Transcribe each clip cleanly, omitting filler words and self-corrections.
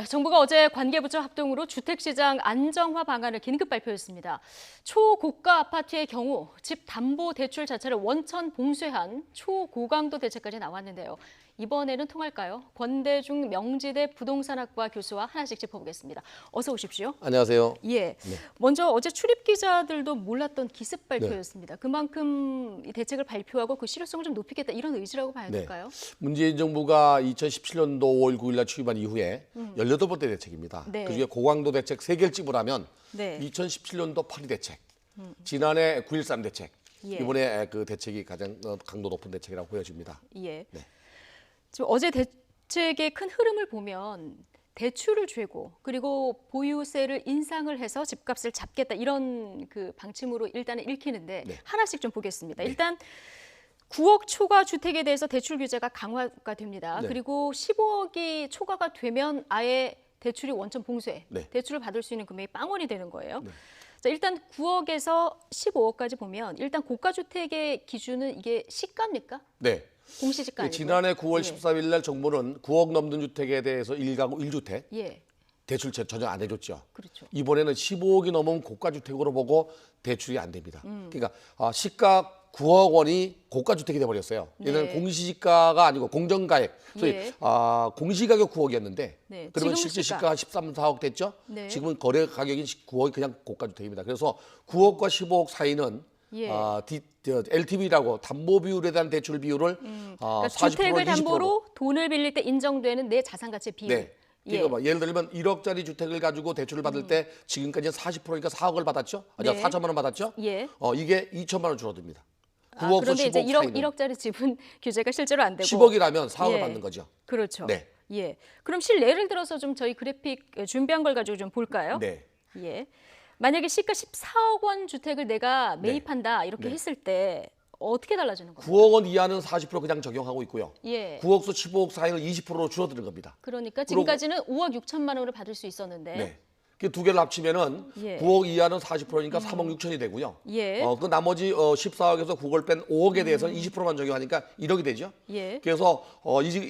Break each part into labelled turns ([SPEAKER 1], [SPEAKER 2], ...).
[SPEAKER 1] 정부가 어제 관계부처 합동으로 주택시장 안정화 방안을 긴급 발표했습니다. 초고가 아파트의 경우 집 담보 대출 자체를 원천 봉쇄한 초고강도 대책까지 나왔는데요. 이번에는 통할까요? 권대중 명지대 부동산학과 교수와 하나씩 짚어보겠습니다. 어서 오십시오.
[SPEAKER 2] 안녕하세요.
[SPEAKER 1] 예. 먼저 어제 출입 기자들도 몰랐던 기습 발표였습니다. 그만큼 이 대책을 발표하고 그 실효성을 좀 높이겠다 이런 의지라고 봐야 될까요?
[SPEAKER 2] 문재인 정부가 2017년도 5월 9일 날 취임한 이후에 18번째 대책입니다.
[SPEAKER 1] 네.
[SPEAKER 2] 그중에 고강도 대책 3개를 찝으라면
[SPEAKER 1] 네.
[SPEAKER 2] 2017년도 8.2 대책, 지난해 9.13 대책,
[SPEAKER 1] 예.
[SPEAKER 2] 이번에 그 대책이 가장 강도 높은 대책이라고 보여집니다.
[SPEAKER 1] 예.
[SPEAKER 2] 네.
[SPEAKER 1] 지금 어제 대책의 큰 흐름을 보면 대출을 죄고 그리고 보유세를 인상을 해서 집값을 잡겠다 이런 그 방침으로 일단은 읽히는데
[SPEAKER 2] 네.
[SPEAKER 1] 하나씩 좀 보겠습니다.
[SPEAKER 2] 네.
[SPEAKER 1] 일단 9억 초과 주택에 대해서 대출 규제가 강화가 됩니다.
[SPEAKER 2] 네.
[SPEAKER 1] 그리고 15억이 초과가 되면 아예 대출이 원천 봉쇄,
[SPEAKER 2] 네.
[SPEAKER 1] 대출을 받을 수 있는 금액이 빵원이 되는 거예요.
[SPEAKER 2] 네.
[SPEAKER 1] 자, 일단 9억에서 15억까지 보면 일단 고가 주택의 기준은 이게 시가입니까?
[SPEAKER 2] 네.
[SPEAKER 1] 공시지가 아니고.
[SPEAKER 2] 지난해 9월
[SPEAKER 1] 예.
[SPEAKER 2] 14일 날 정부는 9억 넘는 주택에 대해서 1가구 1주택
[SPEAKER 1] 예.
[SPEAKER 2] 대출 전혀 안 해줬죠.
[SPEAKER 1] 그렇죠.
[SPEAKER 2] 이번에는 15억이 넘으면 고가 주택으로 보고 대출이 안 됩니다. 그러니까 시가 9억 원이 고가 주택이 돼 버렸어요. 얘는
[SPEAKER 1] 네.
[SPEAKER 2] 공시지가가 아니고 공정가액. 소위
[SPEAKER 1] 예.
[SPEAKER 2] 공시가격 9억이었는데
[SPEAKER 1] 네.
[SPEAKER 2] 그러면
[SPEAKER 1] 지금
[SPEAKER 2] 실제
[SPEAKER 1] 시가.
[SPEAKER 2] 시가가 13, 4억 됐죠?
[SPEAKER 1] 네.
[SPEAKER 2] 지금은 거래 가격이 9억이 그냥 고가 주택입니다. 그래서 9억과 15억 사이는
[SPEAKER 1] 예.
[SPEAKER 2] LTV라고 담보 비율에 대한 대출 비율을
[SPEAKER 1] 그러니까
[SPEAKER 2] 40%
[SPEAKER 1] 주택을
[SPEAKER 2] 20%로.
[SPEAKER 1] 담보로 돈을 빌릴 때 인정되는 내 자산 가치 비율.
[SPEAKER 2] 네. 그러니까 뭐 예를 들면 1억짜리 주택을 가지고 대출을 받을 때 지금까지는 40%니까 4억을 받았죠? 아니,
[SPEAKER 1] 네.
[SPEAKER 2] 4천만 원 받았죠?
[SPEAKER 1] 예.
[SPEAKER 2] 이게 2천만 원 줄어듭니다. 9억에서
[SPEAKER 1] 그런데
[SPEAKER 2] 10억
[SPEAKER 1] 이제 1억,
[SPEAKER 2] 사이는
[SPEAKER 1] 1억짜리 집은 규제가 실제로 안 되고
[SPEAKER 2] 10억이라면 4억을
[SPEAKER 1] 예.
[SPEAKER 2] 받는 거죠.
[SPEAKER 1] 그렇죠.
[SPEAKER 2] 네.
[SPEAKER 1] 예. 그럼 실례를 들어서 좀 저희 그래픽 준비한 걸 가지고 좀 볼까요?
[SPEAKER 2] 네.
[SPEAKER 1] 예. 만약에 시가 14억 원 주택을 내가 매입한다 이렇게
[SPEAKER 2] 네.
[SPEAKER 1] 했을 때 어떻게 달라지는 겁니까?
[SPEAKER 2] 9억 원 이하는 40% 그냥 적용하고 있고요.
[SPEAKER 1] 예.
[SPEAKER 2] 9억에서 15억 사이는 20%로 줄어드는 겁니다.
[SPEAKER 1] 그러니까 지금까지는 5억 6천만 원을 받을 수 있었는데
[SPEAKER 2] 네. 그 두 개를 합치면은
[SPEAKER 1] 예.
[SPEAKER 2] 9억 이하는 40%니까 3억 6천이 되고요.
[SPEAKER 1] 예.
[SPEAKER 2] 그 나머지 14억에서 9억을 뺀 5억에 대해서는 20%만 적용하니까 1억이 되죠.
[SPEAKER 1] 예.
[SPEAKER 2] 그래서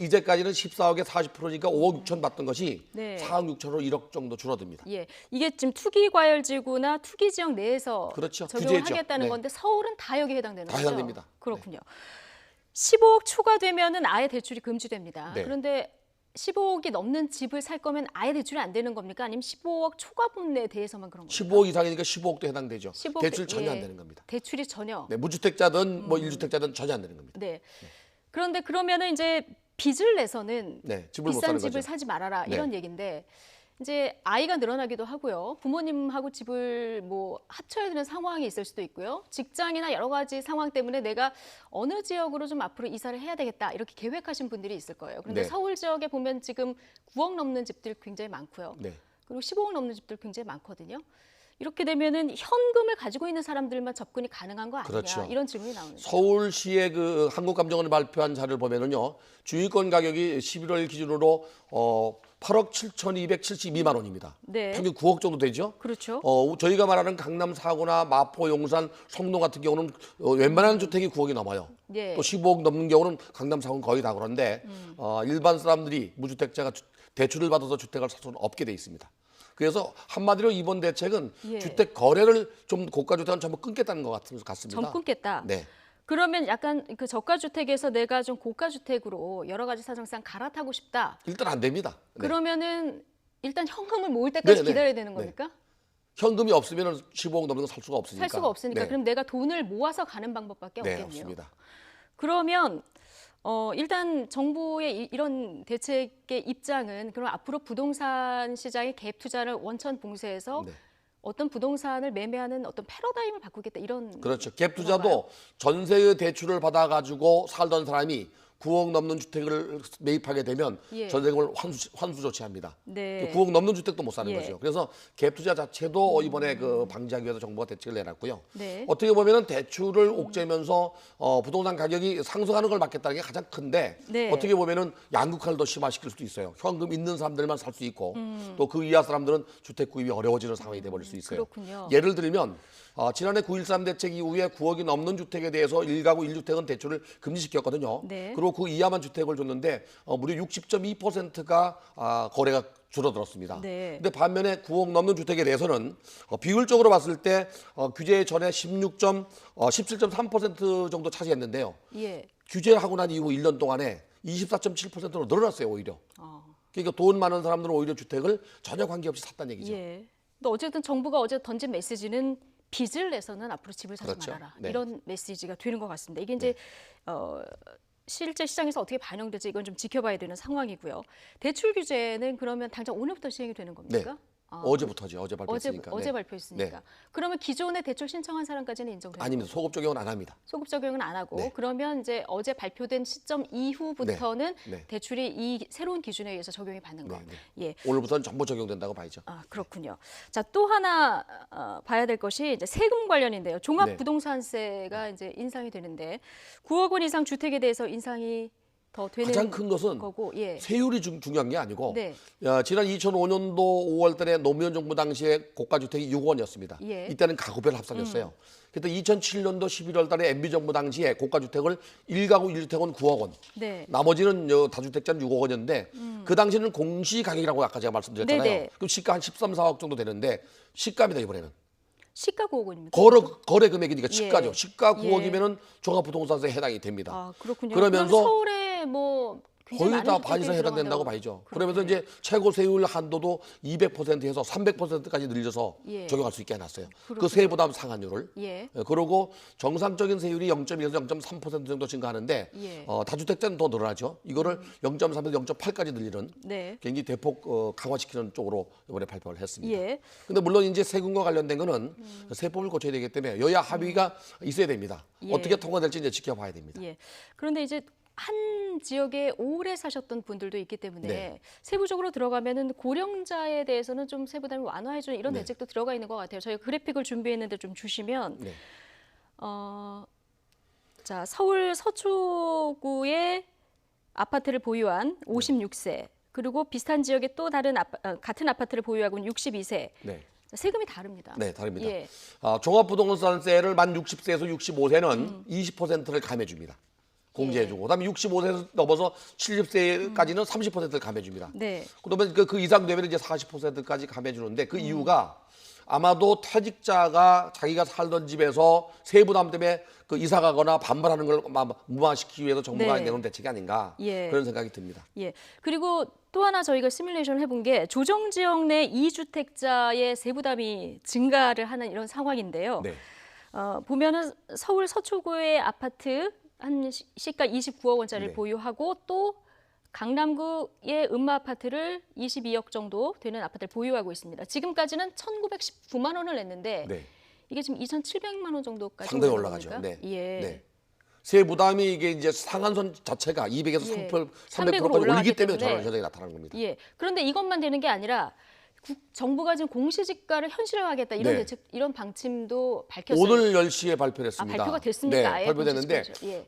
[SPEAKER 2] 이제까지는 14억에 40%니까 5억 6천 받던 것이
[SPEAKER 1] 네.
[SPEAKER 2] 4억 6천으로 1억 정도 줄어듭니다.
[SPEAKER 1] 예, 이게 지금 투기 과열지구나 투기 지역 내에서
[SPEAKER 2] 그렇죠.
[SPEAKER 1] 적용을
[SPEAKER 2] 규제죠.
[SPEAKER 1] 하겠다는
[SPEAKER 2] 네.
[SPEAKER 1] 건데 서울은 다 여기 해당되는
[SPEAKER 2] 다
[SPEAKER 1] 거죠?
[SPEAKER 2] 해당됩니다.
[SPEAKER 1] 그렇군요. 15억 초과되면은 아예 대출이 금지됩니다.
[SPEAKER 2] 네.
[SPEAKER 1] 그런데 15억이 넘는 집을 살 거면 아예 대출이 안 되는 겁니까? 아니면 15억 초과분에 대해서만 그런 겁니까?
[SPEAKER 2] 15억 이상이니까 15억도 해당되죠.
[SPEAKER 1] 15억
[SPEAKER 2] 대출 전혀
[SPEAKER 1] 예.
[SPEAKER 2] 안 되는 겁니다.
[SPEAKER 1] 대출이 전혀.
[SPEAKER 2] 네, 무주택자든 뭐 1주택자든 전혀 안 되는 겁니다.
[SPEAKER 1] 네. 그런데 그러면은 이제 빚을 내서는
[SPEAKER 2] 네, 집을 못
[SPEAKER 1] 비싼
[SPEAKER 2] 사는
[SPEAKER 1] 집을
[SPEAKER 2] 거죠.
[SPEAKER 1] 사지 말아라
[SPEAKER 2] 네.
[SPEAKER 1] 이런 얘기인데 이제 아이가 늘어나기도 하고요. 부모님하고 집을 뭐 합쳐야 되는 상황이 있을 수도 있고요. 직장이나 여러 가지 상황 때문에 내가 어느 지역으로 좀 앞으로 이사를 해야 되겠다 이렇게 계획하신 분들이 있을 거예요. 그런데
[SPEAKER 2] 네.
[SPEAKER 1] 서울 지역에 보면 지금 9억 넘는 집들 굉장히 많고요.
[SPEAKER 2] 네.
[SPEAKER 1] 그리고 15억 넘는 집들 굉장히 많거든요. 이렇게 되면은 현금을 가지고 있는 사람들만 접근이 가능한 거 아니냐
[SPEAKER 2] 그렇죠.
[SPEAKER 1] 이런 질문이 나오는 거죠.
[SPEAKER 2] 서울시의 그 한국감정원이 발표한 자료를 보면은요, 중위권 가격이 11월 기준으로 8억 7,272만 원입니다.
[SPEAKER 1] 네.
[SPEAKER 2] 평균 9억 정도 되죠.
[SPEAKER 1] 그렇죠.
[SPEAKER 2] 저희가 말하는 강남 4구나 마포, 용산, 성동 같은 경우는 웬만한 주택이 9억이 넘어요.
[SPEAKER 1] 예.
[SPEAKER 2] 또 15억 넘는 경우는 강남 4구는 거의 다 그런데 일반 사람들이 무주택자가 대출을 받아서 주택을 살 수는 없게 돼 있습니다. 그래서 한마디로 이번 대책은
[SPEAKER 1] 예. 주택
[SPEAKER 2] 주택 거래를 좀 고가 주택은 전부 끊겠다는 것 같습니다.
[SPEAKER 1] 전 끊겠다.
[SPEAKER 2] 네.
[SPEAKER 1] 그러면 약간 그 저가 주택에서 내가 좀 고가 주택으로 여러 가지 사정상 갈아타고 싶다.
[SPEAKER 2] 일단 안 됩니다. 네.
[SPEAKER 1] 그러면은 일단 현금을 모을 때까지
[SPEAKER 2] 네, 네.
[SPEAKER 1] 기다려야 되는
[SPEAKER 2] 네.
[SPEAKER 1] 겁니까?
[SPEAKER 2] 현금이 없으면 15억 넘는 건 살 수가 없으니까.
[SPEAKER 1] 살 수가 없으니까
[SPEAKER 2] 네.
[SPEAKER 1] 그럼 내가 돈을 모아서 가는 방법밖에
[SPEAKER 2] 네,
[SPEAKER 1] 없겠네요.
[SPEAKER 2] 없습니다.
[SPEAKER 1] 그러면 일단 정부의 이런 대책의 입장은 그럼 앞으로 부동산 시장의 갭 투자를 원천 봉쇄해서
[SPEAKER 2] 네.
[SPEAKER 1] 어떤 부동산을 매매하는 어떤 패러다임을 바꾸겠다 이런
[SPEAKER 2] 그렇죠. 갭
[SPEAKER 1] 건가요?
[SPEAKER 2] 투자도 전세의 대출을 받아가지고 살던 사람이 9억 넘는 주택을 매입하게 되면
[SPEAKER 1] 예.
[SPEAKER 2] 전세금을 환수 조치합니다.
[SPEAKER 1] 네.
[SPEAKER 2] 9억 넘는 주택도 못 사는
[SPEAKER 1] 예.
[SPEAKER 2] 거죠. 그래서 갭 투자 자체도 이번에 그 방지하기 위해서 정부가 대책을 내놨고요.
[SPEAKER 1] 네.
[SPEAKER 2] 어떻게 보면은 대출을 옥죄면서 부동산 가격이 상승하는 걸 막겠다는 게 가장 큰데
[SPEAKER 1] 네.
[SPEAKER 2] 어떻게 보면은 양극화를 더 심화시킬 수도 있어요. 현금 있는 사람들만 살 수 있고 또 그 이하 사람들은 주택 구입이 어려워지는 상황이 돼버릴 수 있어요.
[SPEAKER 1] 그렇군요.
[SPEAKER 2] 예를 들면 지난해 9.13 대책 이후에 9억이 넘는 주택에 대해서 1가구 1주택은 대출을 금지시켰거든요.
[SPEAKER 1] 네.
[SPEAKER 2] 그리고 그 이하만 주택을 줬는데 무려 60.2%가 거래가 줄어들었습니다.
[SPEAKER 1] 네.
[SPEAKER 2] 근데 반면에 9억 넘는 주택에 대해서는 비율적으로 봤을 때 규제 전에 17.3% 정도 차지했는데요.
[SPEAKER 1] 예.
[SPEAKER 2] 규제하고 난 이후 1년 동안에 24.7%로 늘어났어요, 오히려. 그러니까 돈 많은 사람들은 오히려 주택을 전혀 관계없이 샀다는 얘기죠.
[SPEAKER 1] 예. 근데 어쨌든 정부가 어제 던진 메시지는 빚을 내서는 앞으로 집을 사지
[SPEAKER 2] 그렇죠.
[SPEAKER 1] 말아라.
[SPEAKER 2] 네.
[SPEAKER 1] 이런 메시지가 되는 것 같습니다. 이게 이제 실제 시장에서 어떻게 반영될지 이건 좀 지켜봐야 되는 상황이고요. 대출 규제는 그러면 당장 오늘부터 시행이 되는 겁니까?
[SPEAKER 2] 어제부터죠. 어제 발표했으니까.
[SPEAKER 1] 어제
[SPEAKER 2] 네.
[SPEAKER 1] 발표했으니까.
[SPEAKER 2] 네.
[SPEAKER 1] 그러면 기존에 대출 신청한 사람까지는 인정되는
[SPEAKER 2] 아닙니다.
[SPEAKER 1] 거죠?
[SPEAKER 2] 소급 적용은 안 합니다.
[SPEAKER 1] 소급 적용은 안 하고
[SPEAKER 2] 네.
[SPEAKER 1] 그러면 이제 어제 발표된 시점 이후부터는
[SPEAKER 2] 네.
[SPEAKER 1] 대출이 이 새로운 기준에 의해서 적용이 받는 거. 예.
[SPEAKER 2] 오늘부터는 전부 적용된다고 봐야죠.
[SPEAKER 1] 아, 그렇군요. 자, 또 하나 봐야 될 것이 이제 세금 관련인데요. 종합부동산세가 이제 인상이 되는데 9억 원 이상 주택에 대해서 인상이 더 되는
[SPEAKER 2] 가장 큰 것은
[SPEAKER 1] 거고, 예.
[SPEAKER 2] 세율이 중요한 게 아니고
[SPEAKER 1] 네.
[SPEAKER 2] 지난 2005년도 5월 달에 노무현 정부 당시에 고가주택이 6억 원이었습니다.
[SPEAKER 1] 예.
[SPEAKER 2] 이때는 가구별 합산이었어요. 그때 2007년도 11월 달에 MB 정부 당시에 고가주택을 1가구 1주택은 9억 원.
[SPEAKER 1] 네.
[SPEAKER 2] 나머지는 다주택자는 6억 원이었는데 그 당시에는 공시가격이라고 아까 제가 말씀드렸잖아요.
[SPEAKER 1] 네네.
[SPEAKER 2] 그럼 시가 한 13, 14억 정도 되는데 시가입니다, 이번에는.
[SPEAKER 1] 시가 9억 원입니까?
[SPEAKER 2] 거래 금액이니까 시가죠.
[SPEAKER 1] 예.
[SPEAKER 2] 시가 9억이면은 종합부동산세에 해당이 됩니다.
[SPEAKER 1] 아, 그렇군요.
[SPEAKER 2] 그러면서
[SPEAKER 1] 그럼 서울에 뭐 굉장히
[SPEAKER 2] 거의
[SPEAKER 1] 많은
[SPEAKER 2] 다 반 이상
[SPEAKER 1] 주택들이
[SPEAKER 2] 해당된다고
[SPEAKER 1] 들어간다고.
[SPEAKER 2] 봐야죠.
[SPEAKER 1] 그렇군요.
[SPEAKER 2] 그러면서 이제 최고 세율 한도도 200%에서 300%까지 늘려서
[SPEAKER 1] 예.
[SPEAKER 2] 적용할 수 있게 해놨어요.
[SPEAKER 1] 그렇군요.
[SPEAKER 2] 그 세부담 상한율을.
[SPEAKER 1] 예.
[SPEAKER 2] 그리고 정상적인 세율이 0.1에서 0.3% 정도 증가하는데
[SPEAKER 1] 예.
[SPEAKER 2] 다주택자는 더 늘어나죠. 이거를 0.3에서 0.8까지 늘리는
[SPEAKER 1] 네.
[SPEAKER 2] 굉장히 대폭 강화시키는 쪽으로 이번에 발표를 했습니다.
[SPEAKER 1] 예.
[SPEAKER 2] 근데 물론 이제 세금과 관련된 거는 세법을 고쳐야 되기 때문에 여야 합의가 있어야 됩니다.
[SPEAKER 1] 예.
[SPEAKER 2] 어떻게 통과될지 이제 지켜봐야 됩니다.
[SPEAKER 1] 예. 그런데 이제 한 지역에 오래 사셨던 분들도 있기 때문에
[SPEAKER 2] 네.
[SPEAKER 1] 세부적으로 들어가면은 고령자에 대해서는 좀 세부담을 완화해주는 이런
[SPEAKER 2] 네.
[SPEAKER 1] 대책도 들어가 있는 것 같아요. 저희가 그래픽을 준비했는데 좀 주시면
[SPEAKER 2] 네.
[SPEAKER 1] 자, 서울 서초구에 아파트를 보유한 56세 그리고 비슷한 지역에 또 다른 같은 아파트를 보유하고 있는 62세
[SPEAKER 2] 네.
[SPEAKER 1] 세금이 다릅니다.
[SPEAKER 2] 네, 다릅니다.
[SPEAKER 1] 예.
[SPEAKER 2] 종합부동산세를 만 60세에서 65세는 20%를 감해줍니다. 공제해주고, 그다음에 65세 넘어서 70세까지는 30%를 감해줍니다.
[SPEAKER 1] 네.
[SPEAKER 2] 그러면 그 이상 되면 이제 40%까지 감해주는데 그 이유가 아마도 퇴직자가 자기가 살던 집에서 세부담 때문에 그 이사 가거나 반발하는 걸 무마시키기 위해서 정부가
[SPEAKER 1] 네.
[SPEAKER 2] 내놓은 대책이 아닌가
[SPEAKER 1] 예.
[SPEAKER 2] 그런 생각이 듭니다.
[SPEAKER 1] 예. 그리고 또 하나 저희가 시뮬레이션을 해본 게 조정 지역 내 2주택자의 세부담이 증가를 하는 이런 상황인데요.
[SPEAKER 2] 네.
[SPEAKER 1] 보면은 서울 서초구의 아파트 한 시가 29억 원짜리를
[SPEAKER 2] 네.
[SPEAKER 1] 보유하고 또 강남구의 음마 아파트를 22억 정도 되는 아파트를 보유하고 있습니다. 지금까지는 1,919만 원을 냈는데
[SPEAKER 2] 네.
[SPEAKER 1] 이게 지금 2,700만 원 정도까지
[SPEAKER 2] 상당히
[SPEAKER 1] 올라가니까?
[SPEAKER 2] 올라가죠. 네.
[SPEAKER 1] 예.
[SPEAKER 2] 네. 세부담이 이게 이제 상한선 자체가 200에서
[SPEAKER 1] 예.
[SPEAKER 2] 300%까지
[SPEAKER 1] 올라가기
[SPEAKER 2] 올리기 때문에
[SPEAKER 1] 때문에
[SPEAKER 2] 저런 현상이 나타나는 겁니다.
[SPEAKER 1] 예. 그런데 이것만 되는 게 아니라 정부가 지금 공시지가를 현실화하겠다 이런
[SPEAKER 2] 네.
[SPEAKER 1] 대책, 이런 방침도 밝혔어요.
[SPEAKER 2] 오늘 10시에 발표를 했습니다.
[SPEAKER 1] 발표가 됐습니까?
[SPEAKER 2] 네,
[SPEAKER 1] 아예
[SPEAKER 2] 발표됐는데
[SPEAKER 1] 공시지가죠. 예.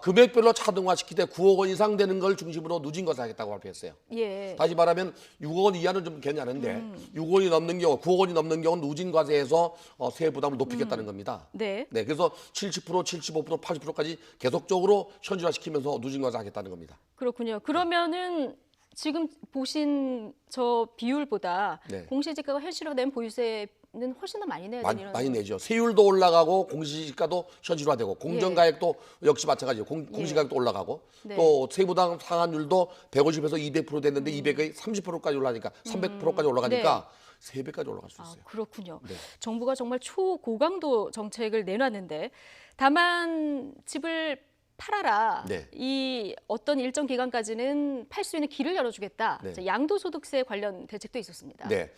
[SPEAKER 2] 금액별로 차등화시킬 때 9억 원 이상 되는 걸 중심으로 누진 것을 하겠다고 발표했어요.
[SPEAKER 1] 예.
[SPEAKER 2] 다시 말하면 6억 원 이하는 좀 괜찮은데 6억 원이 넘는 경우, 9억 원이 넘는 경우는 누진 과세에서 세부 부담을 높이겠다는 겁니다.
[SPEAKER 1] 네.
[SPEAKER 2] 네, 그래서 70%, 75%, 80%까지 계속적으로 현실화시키면서 누진 과세 하겠다는 겁니다.
[SPEAKER 1] 그렇군요. 그러면은 지금 보신 저 비율보다
[SPEAKER 2] 네.
[SPEAKER 1] 공시지가가 현실화된 보유세는 훨씬 더 많이 내야 되는 이런
[SPEAKER 2] 많이 내죠. 세율도 올라가고 공시지가도 현실화되고 공정가액도 역시 마찬가지예요. 공시가격도 올라가고
[SPEAKER 1] 네.
[SPEAKER 2] 또 세부담 상한율도 150에서 200% 됐는데 200에 30%까지 올라가니까 300%까지 올라가니까 세 3배까지 올라갈 수 있어요.
[SPEAKER 1] 그렇군요.
[SPEAKER 2] 네.
[SPEAKER 1] 정부가 정말 초고강도 정책을 내놨는데 다만 집을 팔아라.
[SPEAKER 2] 네.
[SPEAKER 1] 이 어떤 일정 기간까지는 팔 수 있는 길을 열어주겠다.
[SPEAKER 2] 네.
[SPEAKER 1] 자, 양도소득세 관련 대책도 있었습니다.
[SPEAKER 2] 네.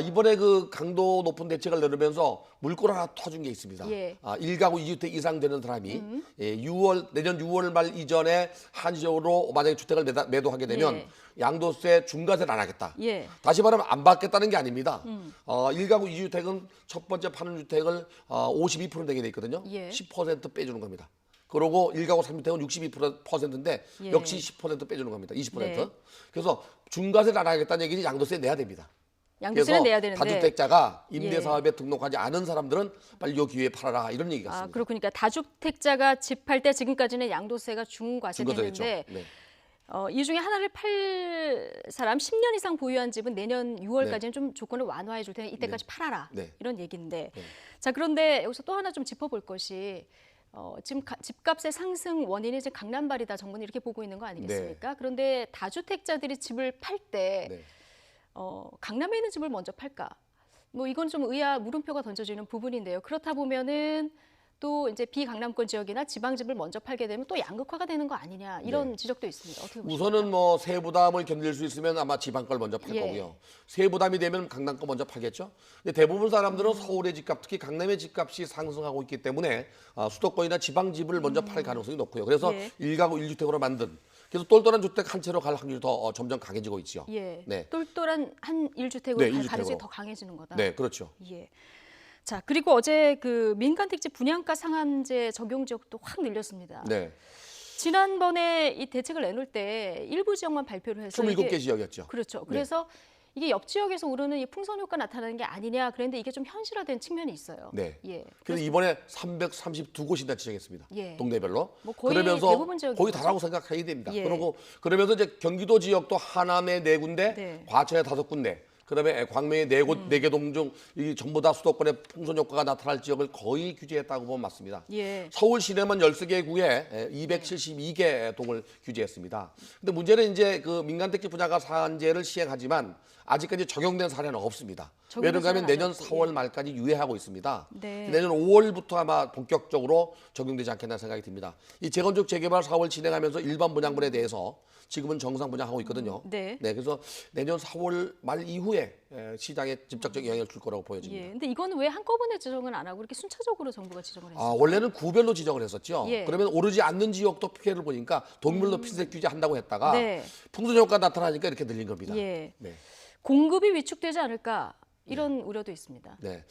[SPEAKER 2] 이번에 그 강도 높은 대책을 내놓으면서 물꼬를 하나 터준 게 있습니다.
[SPEAKER 1] 예.
[SPEAKER 2] 1가구 2주택 이상 되는 사람이 내년 6월 말 이전에 한시적으로 만약에 주택을 매도하게 되면
[SPEAKER 1] 예.
[SPEAKER 2] 양도세 중과세를 안 하겠다.
[SPEAKER 1] 예.
[SPEAKER 2] 다시 말하면 안 받겠다는 게 아닙니다. 1가구 2주택은 첫 번째 파는 주택을 52% 내게 돼 있거든요.
[SPEAKER 1] 예.
[SPEAKER 2] 10% 빼주는 겁니다. 그리고 1가구 3주택은 62%인데
[SPEAKER 1] 예.
[SPEAKER 2] 역시 10% 빼주는 겁니다. 20%.
[SPEAKER 1] 네.
[SPEAKER 2] 그래서 중과세를 안 하겠다는 얘기는 양도세 내야 됩니다.
[SPEAKER 1] 양도세는 내야 되는데.
[SPEAKER 2] 다주택자가 임대사업에 등록하지 않은 사람들은 빨리 이 기회에 팔아라 이런 얘기 같습니다.
[SPEAKER 1] 그러니까 다주택자가 집 팔 때 지금까지는 양도세가
[SPEAKER 2] 중과세였죠.
[SPEAKER 1] 중과세됐는데
[SPEAKER 2] 네.
[SPEAKER 1] 이 중에 하나를 팔 사람 10년 이상 보유한 집은 내년 6월까지는 좀 조건을 완화해 줄 테니 이때까지 팔아라.
[SPEAKER 2] 네.
[SPEAKER 1] 이런 얘기인데.
[SPEAKER 2] 네.
[SPEAKER 1] 자, 그런데 여기서 또 하나 좀 짚어볼 것이 지금 집값의 상승 원인이 지금 강남발이다. 정부는 이렇게 보고 있는 거 아니겠습니까? 그런데 다주택자들이 집을 팔 때
[SPEAKER 2] 네.
[SPEAKER 1] 강남에 있는 집을 먼저 팔까? 뭐 이건 좀 물음표가 던져지는 부분인데요. 그렇다 보면은 또 이제 비강남권 지역이나 지방집을 먼저 팔게 되면 또 양극화가 되는 거 아니냐 이런
[SPEAKER 2] 네.
[SPEAKER 1] 지적도 있습니다. 어떻게 보십니까?
[SPEAKER 2] 우선은 뭐 세부담을 견딜 수 있으면 아마 지방 걸 먼저 팔
[SPEAKER 1] 예.
[SPEAKER 2] 거고요. 세부담이 되면 강남 거 먼저 팔겠죠. 근데 대부분 사람들은 서울의 집값, 특히 강남의 집값이 상승하고 있기 때문에 수도권이나 지방 집을 먼저 팔 가능성이 높고요. 그래서
[SPEAKER 1] 예.
[SPEAKER 2] 1가구 1주택으로 만든 그래서 똘똘한 주택 한 채로 갈 확률이 더 점점 강해지고 있죠.
[SPEAKER 1] 예.
[SPEAKER 2] 네.
[SPEAKER 1] 똘똘한 한 1주택으로
[SPEAKER 2] 네,
[SPEAKER 1] 갈
[SPEAKER 2] 1주택으로.
[SPEAKER 1] 가능성이 더 강해지는 거다.
[SPEAKER 2] 네, 그렇죠.
[SPEAKER 1] 예. 자, 그리고 어제 그 민간 택지 분양가 상한제 적용 지역도 확 늘렸습니다.
[SPEAKER 2] 네.
[SPEAKER 1] 지난번에 이 대책을 내놓을 때 일부 지역만 발표를 해서
[SPEAKER 2] 27개 지역이었죠.
[SPEAKER 1] 그렇죠. 그래서 이게 옆 지역에서 오르는 이 풍선 효과 나타나는 게 아니냐. 그런데 이게 좀 현실화된 측면이 있어요.
[SPEAKER 2] 네.
[SPEAKER 1] 예.
[SPEAKER 2] 그래서 이번에 332곳이나 지정했습니다.
[SPEAKER 1] 예.
[SPEAKER 2] 동네별로.
[SPEAKER 1] 뭐 거의
[SPEAKER 2] 그러면서
[SPEAKER 1] 대부분 지역인
[SPEAKER 2] 거의
[SPEAKER 1] 거죠?
[SPEAKER 2] 다라고 생각해야 됩니다.
[SPEAKER 1] 예.
[SPEAKER 2] 그러면서 이제 경기도 지역도 하남에 4군데,
[SPEAKER 1] 네.
[SPEAKER 2] 과천에 5군데, 그다음에 광명에 4개 동중 이 전부 다 수도권에 풍선 효과가 나타날 지역을 거의 규제했다고 보면 맞습니다.
[SPEAKER 1] 예.
[SPEAKER 2] 서울 시내만 13개 구에 272개 동을 규제했습니다. 근데 문제는 이제 그 민간택지 분양가 상한제를 시행하지만 아직까지 적용된 사례는 없습니다.
[SPEAKER 1] 적용된
[SPEAKER 2] 왜냐하면
[SPEAKER 1] 사례는
[SPEAKER 2] 내년
[SPEAKER 1] 아직 없고,
[SPEAKER 2] 4월 말까지 유예하고 있습니다.
[SPEAKER 1] 네.
[SPEAKER 2] 내년 5월부터 아마 본격적으로 적용되지 않겠나 생각이 듭니다. 이 재건축 재개발 사업을 진행하면서 일반 분양분에 대해서 지금은 정상 분양하고 있거든요.
[SPEAKER 1] 네.
[SPEAKER 2] 그래서 내년 4월 말 이후에 시장에 직접적 영향을 줄 거라고 보여집니다.
[SPEAKER 1] 예. 근데 이거는 왜 한꺼번에 지정은 안 하고 이렇게 순차적으로 정부가 지정을 했어요?
[SPEAKER 2] 원래는 구별로 지정을 했었죠.
[SPEAKER 1] 예.
[SPEAKER 2] 그러면 오르지 않는 지역도 피해를 보니까 동물로 피색 규제한다고 했다가
[SPEAKER 1] 네.
[SPEAKER 2] 풍선 효과 나타나니까 이렇게 늘린 겁니다.
[SPEAKER 1] 예.
[SPEAKER 2] 네.
[SPEAKER 1] 공급이 위축되지 않을까 이런 우려도 있습니다.
[SPEAKER 2] 네.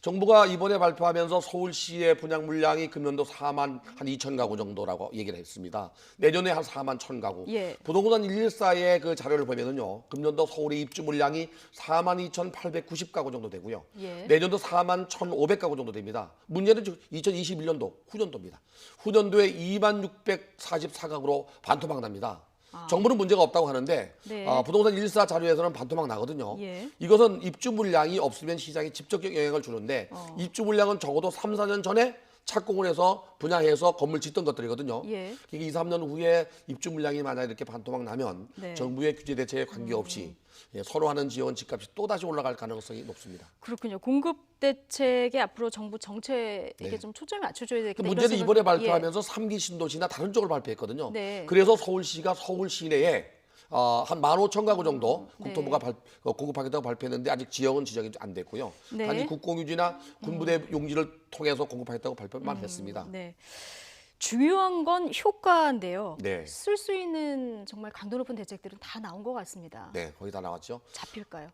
[SPEAKER 2] 정부가 이번에 발표하면서 서울시의 분양 물량이 금년도 4만 한 2천 가구 정도라고 얘기를 했습니다. 내년에 한 4만 1천 가구.
[SPEAKER 1] 예.
[SPEAKER 2] 부동산 114의 그 자료를 보면은요. 금년도 서울의 입주 물량이 4만 2,890 가구 정도 되고요.
[SPEAKER 1] 예.
[SPEAKER 2] 내년도 4만 1,500 가구 정도 됩니다. 문제는 2021년도 후년도입니다. 후년도에 2만 644가구로 반토막 납니다. 정부는 문제가 없다고 하는데
[SPEAKER 1] 네.
[SPEAKER 2] 부동산 1사 자료에서는 반토막 나거든요.
[SPEAKER 1] 예.
[SPEAKER 2] 이것은 입주 물량이 없으면 시장에 직접적 영향을 주는데 입주 물량은 적어도 3, 4년 전에 착공을 해서 분양해서 건물 짓던 것들이거든요.
[SPEAKER 1] 예.
[SPEAKER 2] 이게 2, 3년 후에 입주 물량이 만약 이렇게 반토막 나면
[SPEAKER 1] 네.
[SPEAKER 2] 정부의 규제 대책에 관계없이 선호하는 지역은 집값이 또다시 올라갈 가능성이 높습니다.
[SPEAKER 1] 그렇군요. 공급 대책에 앞으로 정부 정책에
[SPEAKER 2] 네.
[SPEAKER 1] 좀 초점을 맞춰줘야 되겠다. 이런
[SPEAKER 2] 문제는
[SPEAKER 1] 생각-
[SPEAKER 2] 이번에 발표하면서 3기 신도시나 다른 쪽을 발표했거든요.
[SPEAKER 1] 네.
[SPEAKER 2] 그래서 서울시가 서울 시내에 한 15,000가구 정도
[SPEAKER 1] 네.
[SPEAKER 2] 국토부가 공급하겠다고 발표했는데 아직 지역은 지정이 안 됐고요.
[SPEAKER 1] 네.
[SPEAKER 2] 단지 국공유지나 군부대 용지를 통해서 공급하겠다고 발표만 했습니다.
[SPEAKER 1] 네. 중요한 건 효과인데요.
[SPEAKER 2] 네.
[SPEAKER 1] 쓸 수 있는 정말 강도 높은 대책들은 다 나온 것 같습니다.
[SPEAKER 2] 네, 거의 다 나왔죠.
[SPEAKER 1] 잡힐까요?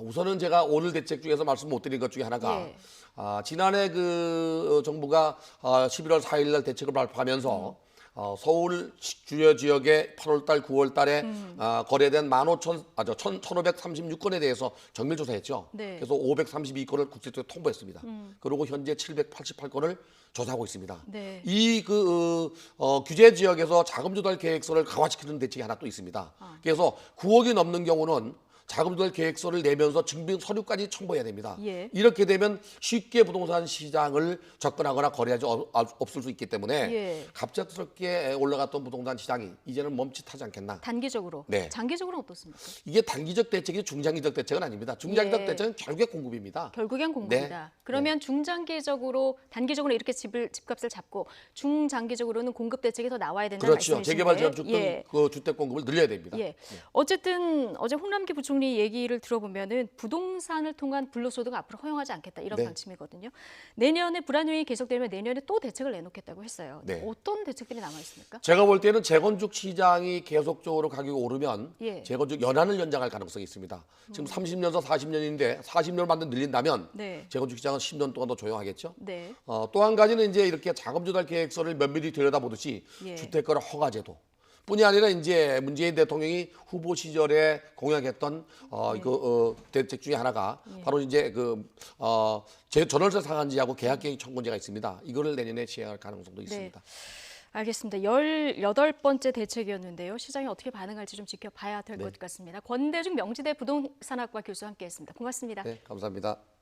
[SPEAKER 2] 우선은 제가 오늘 대책 중에서 말씀 못 드린 것 중에 하나가
[SPEAKER 1] 예.
[SPEAKER 2] 지난해 그 정부가 11월 4일 날 대책을 발표하면서 서울 주요 지역의 8월달, 9월달에 거래된 1,536건에 대해서 정밀 조사했죠.
[SPEAKER 1] 네.
[SPEAKER 2] 그래서 532건을 국세청에 통보했습니다. 그리고 현재 788건을 조사하고 있습니다.
[SPEAKER 1] 네.
[SPEAKER 2] 이 규제 지역에서 자금 조달 계획서를 강화시키는 대책이 하나 또 있습니다. 그래서 9억이 넘는 경우는 자금 조달 계획서를 내면서 증빙 서류까지 첨부해야 됩니다.
[SPEAKER 1] 예.
[SPEAKER 2] 이렇게 되면 쉽게 부동산 시장을 접근하거나 거래하지 없을 수 있기 때문에
[SPEAKER 1] 예.
[SPEAKER 2] 갑작스럽게 올라갔던 부동산 시장이 이제는 멈칫하지 않겠나.
[SPEAKER 1] 단기적으로.
[SPEAKER 2] 네.
[SPEAKER 1] 장기적으로는 어떻습니까?
[SPEAKER 2] 이게 단기적 대책이 중장기적 대책은 아닙니다. 중장기적
[SPEAKER 1] 예.
[SPEAKER 2] 대책은 결국에 공급입니다.
[SPEAKER 1] 결국엔 공급이다.
[SPEAKER 2] 네.
[SPEAKER 1] 그러면 중장기적으로 단기적으로 이렇게 집값을 잡고 중장기적으로는 공급 대책이 더 나와야 된다는
[SPEAKER 2] 그렇죠.
[SPEAKER 1] 말씀이신데.
[SPEAKER 2] 재개발 지역
[SPEAKER 1] 예.
[SPEAKER 2] 그 주택 공급을 늘려야 됩니다.
[SPEAKER 1] 예. 어쨌든 어제 홍남기 부총리 얘기를 들어보면은 부동산을 통한 불로소득 앞으로 허용하지 않겠다 이런
[SPEAKER 2] 네.
[SPEAKER 1] 방침이거든요. 내년에 불안요인이 계속되면 내년에 또 대책을 내놓겠다고 했어요.
[SPEAKER 2] 네.
[SPEAKER 1] 어떤 대책들이 남아 있습니까?
[SPEAKER 2] 제가 볼 때는 재건축 시장이 계속적으로 가격이 오르면
[SPEAKER 1] 예.
[SPEAKER 2] 재건축 연한을 연장할 가능성이 있습니다. 지금 30년에서 40년인데 40년을 만든 늘린다면
[SPEAKER 1] 네.
[SPEAKER 2] 재건축 시장은 10년 동안 더 조용하겠죠.
[SPEAKER 1] 네.
[SPEAKER 2] 또 한 가지는 이제 이렇게 자금 조달 계획서를 면밀히 들여다보듯이
[SPEAKER 1] 예.
[SPEAKER 2] 주택거래 허가제도 뿐이 아니라 이제 문재인 대통령이 후보 시절에 공약했던 대책 중에 하나가 바로 이제 전월세 상한제하고 계약갱신 청구제가 있습니다. 이거를 내년에 시행할 가능성도 있습니다.
[SPEAKER 1] 알겠습니다. 18번째 대책이었는데요. 시장이 어떻게 반응할지 좀 지켜봐야 될 것 같습니다. 권대중 명지대 부동산학과 교수와 함께했습니다. 고맙습니다.
[SPEAKER 2] 네, 감사합니다.